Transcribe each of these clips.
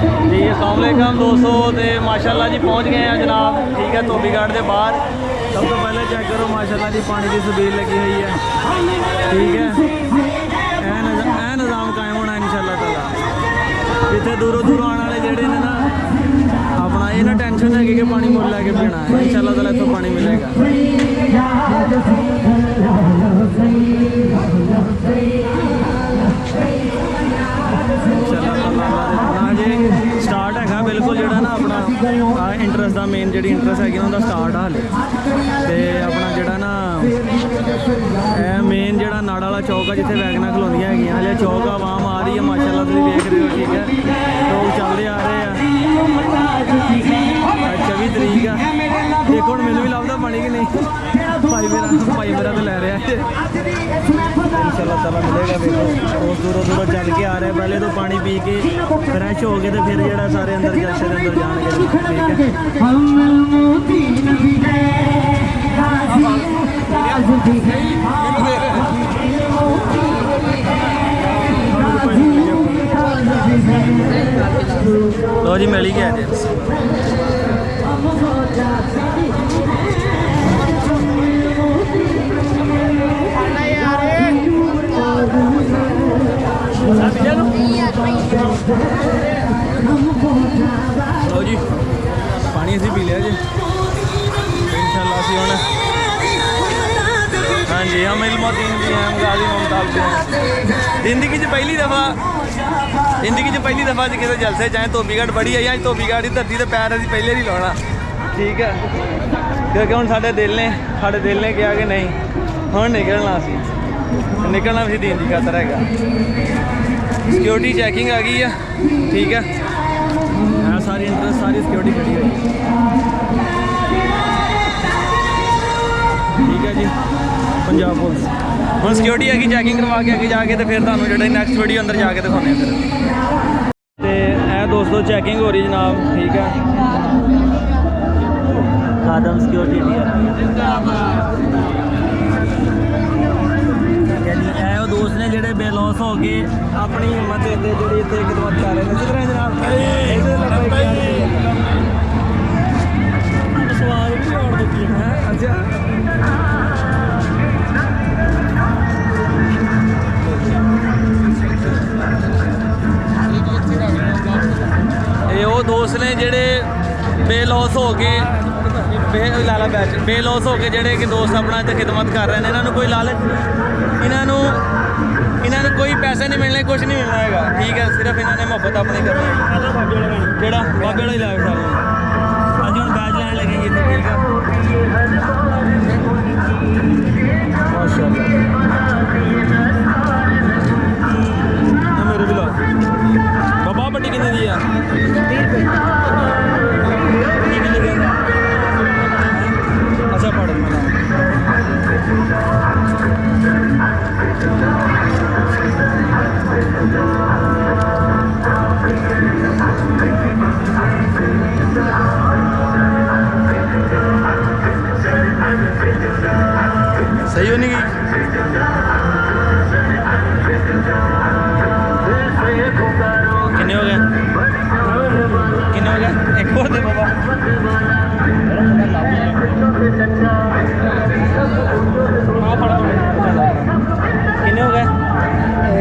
जी अस्सलाम वालेकुम दोस्तों, तो माशाल्लाह जी पहुँच गए हैं जनाब। ठीक है, धोबीघाट के बाहर सब तो पहले चेक करो माशाल्लाह जी पानी की सबील लगी हुई है। ठीक है, ऐ निज़ाम कायम होना इंशाल्लाह ताला। इतने दूरों दूरों आने वाले जेडे ने ना अपना ये ना टेंशन है कि पानी मुल लैके पीना है। इंशाल्लाह ताला इतना पानी मिलेगा। स्टार्ट है बिल्कुल जोड़ा ना अपना इंटरस्ट का मेन जी इंटरस्ट है उनका स्टार्ट हाले तो अपना जोड़ा ना मेन जोड़ा नाड़ वाला चौक है जिथे वैगना खलोंदियां है हाले चौक आवाम आ रही है माशाल्लाह तुम देख रहे हो। ठीक है, लोग चलते आ रहे हैं। 24 तरीक है, देखो हम मैनू भी लभदा पानी कि नहीं। भाई मेरा तो लै रहा है इंशाल्लाह ताला मिलेगा। देखो दोस्त दूरों दूरों चल के आ रहे हैं, पहले तो पानी पी के फ्रैश हो गए तो फिर जो सारे अंदर जैसे अंदर जाएंगे। ठीक है, लो जी मिल ही गया जी। लो जी पानी असी पी लिया जी इंशाल्लाह। असी हुण हाँ जी हम इल्मुद्दीन भी हैं, गाजी मुमताज भी हैं। जिंदगी पहली दफ़ा जी किसी जलसे चाहे धोबीघाट बड़ी आई अज धोबीघाट की धरती से पैर अभी पहले नहीं लाना। ठीक है, क्योंकि हम साढ़े दिल ने कहा कि नहीं हम निकलना भी दीन की खातर है। सिक्योरिटी चैकिंग आ गई है। ठीक है, सारी इंटरेस्ट सारी सिक्योरिटी खड़ी है। ठीक है जी, पंजाब पुलिस हम सिक्योरिटी है कि चैकिंग करवा के अगे जाके तो फिर तुहानूं जो नैक्सट वीडियो अंदर जाके दिखाने फिर। तो यह दोस्तों चैकिंग हो रही जनाब। ठीक है, खादम सिक्योरिटी दोस्त ने जोड़े बेलॉस हो गए अपनी हिम्मत जी इतने खिदमत कर रहे हैं। किस तरह जनाब सवाल भी और देती है। अच्छा ये वो दोस्त ने जोड़े बेलॉस हो गए लाला बैच बेलॉस हो के जोड़े कि दोस्त अपना इतने खिदमत कर रहे हैं। इन्होंने कोई लालच इन्होंने कोई पैसे नहीं मिलने, कुछ नहीं मिलना है। ठीक है, सिर्फ इन्होंने मुहब्बत अपनी करनी है। जोड़ा बाबे वाला ही लाया सारे अज हम बैच लैन लगेंगे इतने। ठीक है, माशाल्लाह मेरे भी ला बाबा बड्डी कितनी दी है? 30 रुपये। अच्छा पढ़ सही होने की कितने हो गए एक और दे बाबा। कितने हो गए?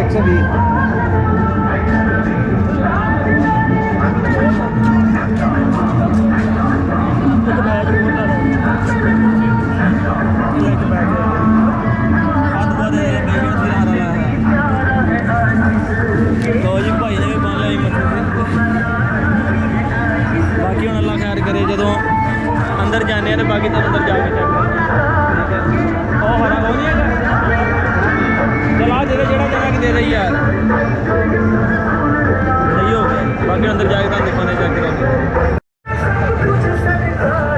120। तो जी भाई ने भी बन ली मत बाकी हम अल्लाह खैर करे जो अंदर जाने तो बाकी तो अंदर जाके चेक कर। और हरा वो नहीं है चला दे जोड़ा देना कि दे रही यार सही हो गया। बाकी अंदर जाके तो दिखाने चेक करेंगे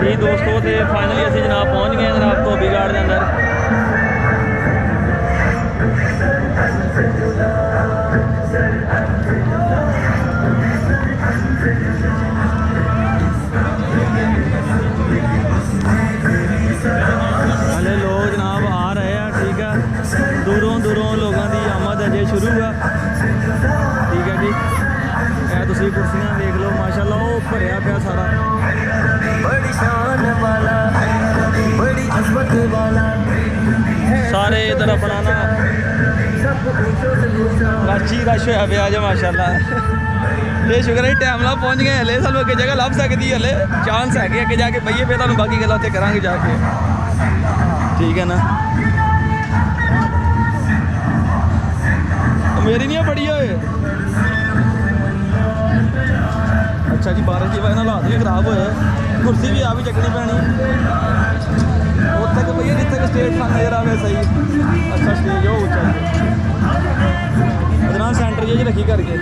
जी दोस्तों। तो फाइनली असी जनाब पहुँच गए जनाब धोबीघाट के अंदर। ਤੁਸੀਂ ਕੁਰਸੀਆਂ ਵੇਖ ਲਓ ਮਾਸ਼ਾਅੱਲਾ, ਉਹ ਭਰਿਆ ਪਿਆ ਸਾਰਾ। ਬੜੀ ਸ਼ਾਨ ਵਾਲਾ, ਬੜੀ ਅਜ਼ਮਤ ਵਾਲਾ, ਸਾਰੇ ਇਧਰ ਆਪਣਾ ਨਾ ਰਾਚੀ ਰਸ਼ ਹੋਇਆ ਪਿਆ ਜੇ ਮਾਸ਼ਾਅੱਲਾ। ਇਹ ਸ਼ੁਕਰ ਹੈ ਟਾਈਮ ਨਾਲ ਪਹੁੰਚ ਗਏ। ਹਲੇ ਸਾਨੂੰ ਅੱਗੇ ਜਗ੍ਹਾ ਲੱਭ ਸਕਦੀ, ਹਲੇ ਚਾਂਸ ਹੈਗੇ ਅੱਗੇ ਜਾ ਕੇ ਬਈਏ, ਫਿਰ ਤੁਹਾਨੂੰ ਬਾਕੀ ਗੱਲਾਂ ਉੱਥੇ ਕਰਾਂਗੇ ਜਾ ਕੇ, ਠੀਕ ਹੈ ਨਾ। मेरी नहीं बड़ी होए। अच्छा जी, बारिश की वजह हालात भी खराब होए, कुर्सी भी आ भी चकनी पैनी उत्थे भैया जिथे स्टेज खाना नजर आए सही। अच्छा स्टेज हो उच्चा अदना सेंटर जी रखी करके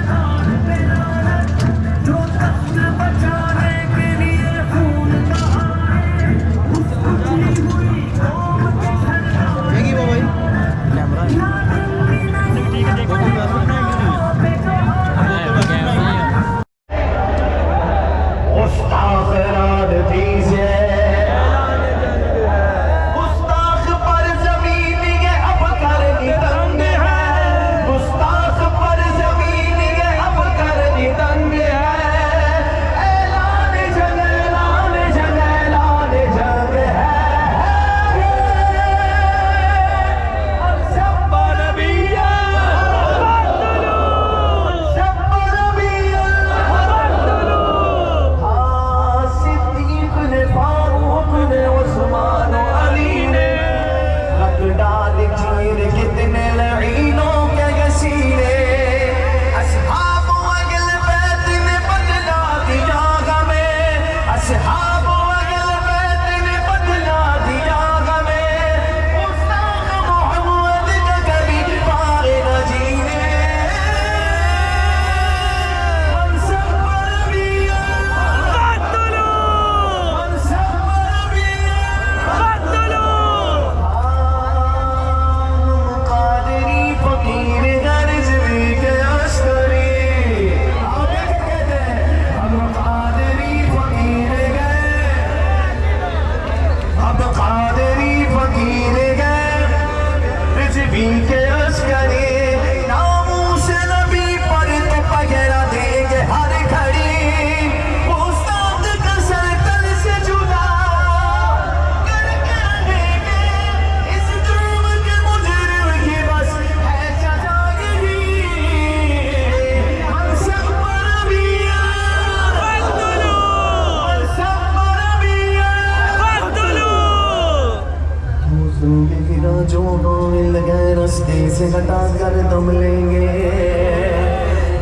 से हटा कर दम लेंगे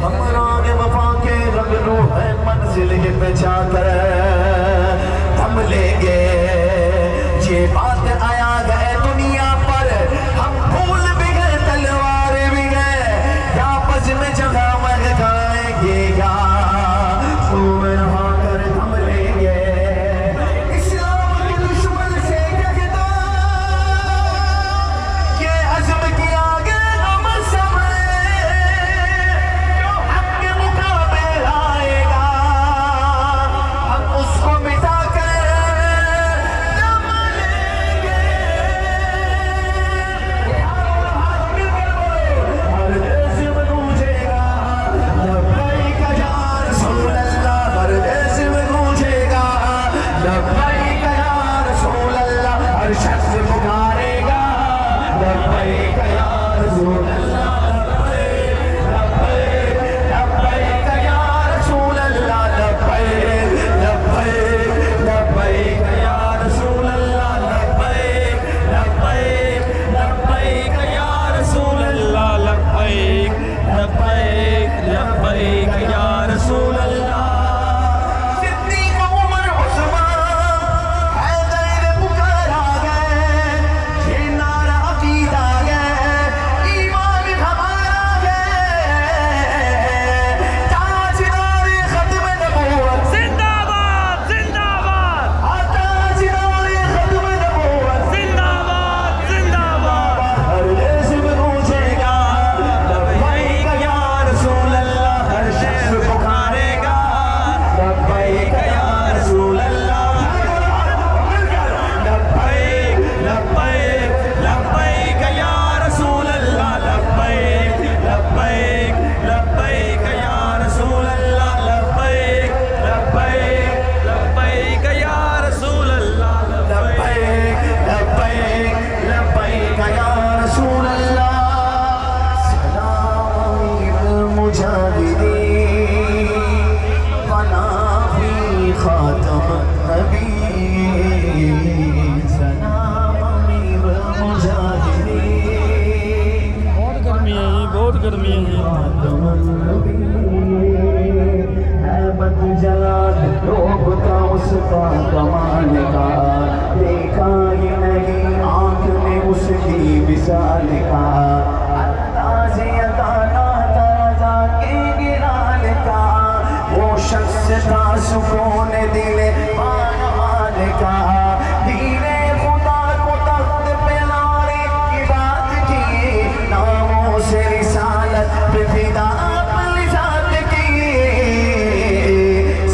हम राग वफा के रंग लो है मंजिल के पहुंचा कर दम लेंगे। ये बात आया गए दुनिया पर हम फूल भी गए तलवार भी गए, या बस में जगह मर जाएंगे या खूब रहा कर दम लेंगे। इस्लाम के दुश्मन से कहता ये अज़्म किया शख्स था सुकून दिले मान का, दीने खुदा को तख्त पे लाने की बात की, नामों से रिसालत पे फिदा अपनी जात की।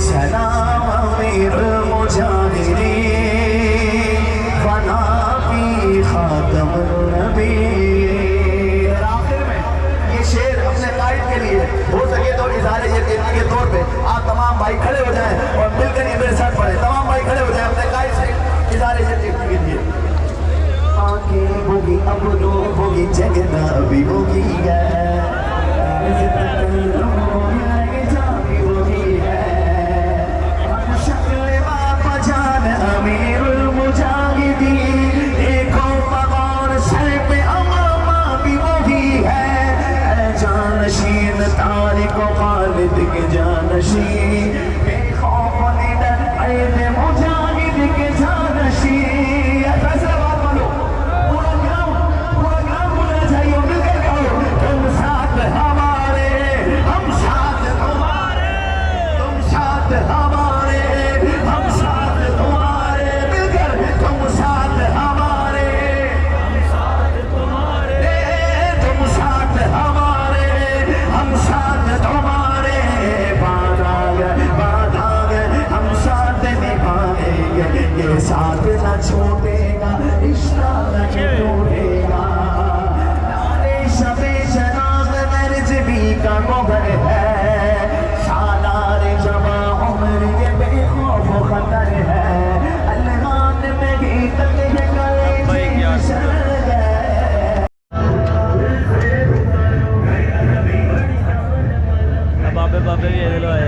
सलाम अमीर मुजाहिदीन फना की खातमुन नबी। आखिर में ये शेर अपने कायद के लिए हो सके तो इज़हार यकीन के तौर पे आप तमाम भाई खड़े हो जाएं और मिलकर ये मेरे साथ पढ़ें। तमाम भाई खड़े हो जाएं अपने कायद से इज़हार यकीन के लिए। आंखें होगी अब नो होगी जगना भी होगी है, शक्ल बापा जान अमीरुल मुजाहिदीन, देखो पगार सर पे अमामा भी वही है, जानशीन तारिक खालिद के जानशीन, बेखौफ निडर ऐद मुजाहिद के जानशीन। फैसला बात मानो, पूरा ग्राम बोलना चाहिए, मिलकर कहो तुम साथ हमारे, हम साथ तुम्हारे, तुम साथ हमारे, हम साथ तुम्हारे, मिलकर तुम साथ हमारे, हम साथ तुम्हारे, तुम साथ हमारे, हम साथ तुम्हारे, बाधा हम साथ निभाएंगे, ये साथ न छूटेगा, रिश्ता न टूटेगा। नारे शबे शनाज़ दर्ज भी का मुग़र है, सालार जवां उम्र ये बेखौफ खतर है, अलगान में गीत के गले शर है। बाबे बाबे भी ये लो है।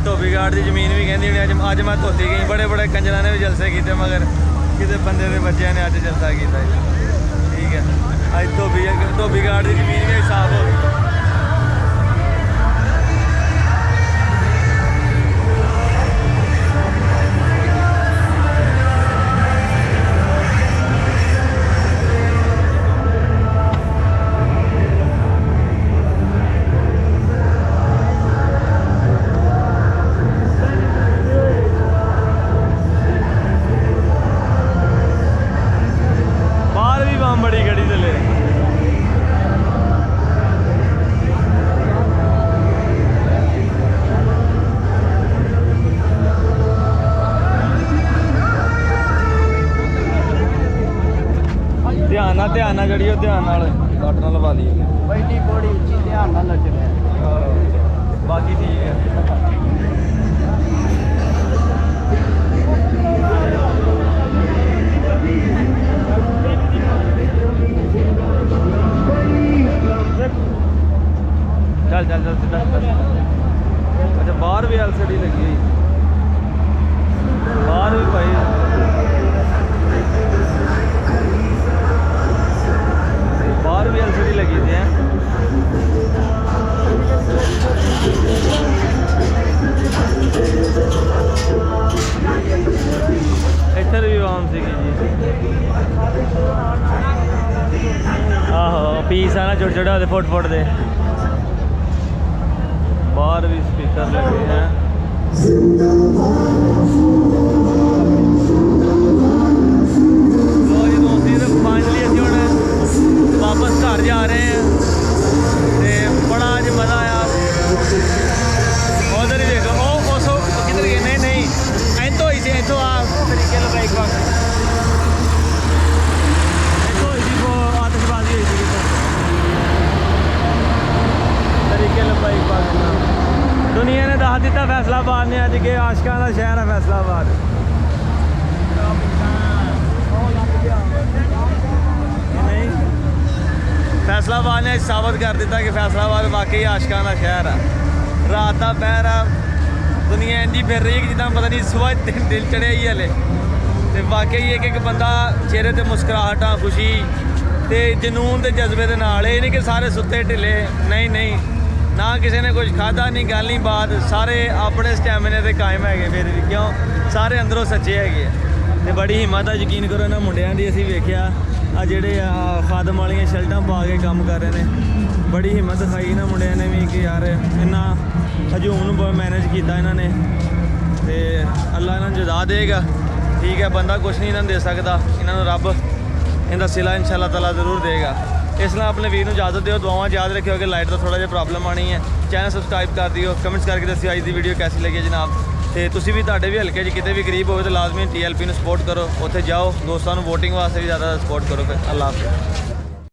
धोबीघाट की जमीन भी कहती होनी अज मैं धोती गई, बड़े बड़े कंजर ने भी जलसे किए मगर किसी बंदे के बच्चों ने अज जलसा किया। ठीक है, अज धोबी घाट की जमीन भी साफ हो गई। बाहर भी बम बड़ी गड़ी चले ध्यान ना जड़ियो ध्यान कट ना लवा ली बैठी बड़ी उच्ची ध्यान ना नचने बाकी ठीक है। चल चल चल सीधा अच्छा बाहर भी एलसीडी लगी हुई बाहर भी भाई बाहर भी एलसीडी लगी थी हैं इधर भी आम सी जी आहो पीस है ना छोटे छोटे फुट फुट दे बाहर भी स्पीकर लगे हैं। तो जी दोस्तों फाइनली अभी हम वापस घर जा रहे हैं तो बड़ा अज मज़ा आया। उधर ही देखो उस किधर गए नहीं नहीं इतों ही से इतों आ तरीके लगा एक बार इतों ही को आतिशबाजी हुई थी तरीके लगा एक बार दुनिया ने दस दिता फैसलाबाद ने अज के आशकों का शहर है फैसलाबाद। नहीं फैसलाबाद ने साबित कर दिता कि फैसलाबाद वाकई आशकों का शहर है। रात का पहर है दुनिया इंजी फिर रही कि जिदा पता नहीं सुबह दिल चढ़िया ही हले तो वाकई एक बंदा चेहरे ते मुस्कुराहटा खुशी ते जनून के जज्बे के नाल ये नहीं कि सारे सुते ढिले नहीं नहीं ना किसी ने कुछ खादा नहीं गल नहीं बात सारे अपने स्टैमिने ते कायम है फिर भी क्यों सारे अंदरों सच्चे है तो बड़ी हिम्मत है यकीन करो इन्होंने मुंडिया की असी वेख्या आ जेडे खादम वाली शर्टां पा के काम कर रहे हैं बड़ी हिम्मत दिखाई इन्होंने मुंडिया ने भी कि यार इन्ना हजूम मैनेज किया इन्होंने तो अल्लाह इन्होंने जदा देगा ठीक है बंदा कुछ नहीं इन्होंने दे सकता इन्होंने रब इनका सिला इंशाअल्लाह ताला जरूर देगा। इसलिए अपने वीर को इजाजत दो दुआवां याद रखियो कि लाइट का थोड़ा जिहा प्रॉब्लम आनी है। चैनल सबसक्राइब कर दियो कमेंट्स करके दसियो अज की वीडियो कैसी लगी जनाब तो तुसी भी तुहाडे भी हल्के किते भी गरीब हो तो लाजमी TLP सपोर्ट करो उत्थे जाओ दोस्तों वोटिंग वास्ते भी ज़्यादा सपोर्ट करो फिर अल्लाह हाफिज़।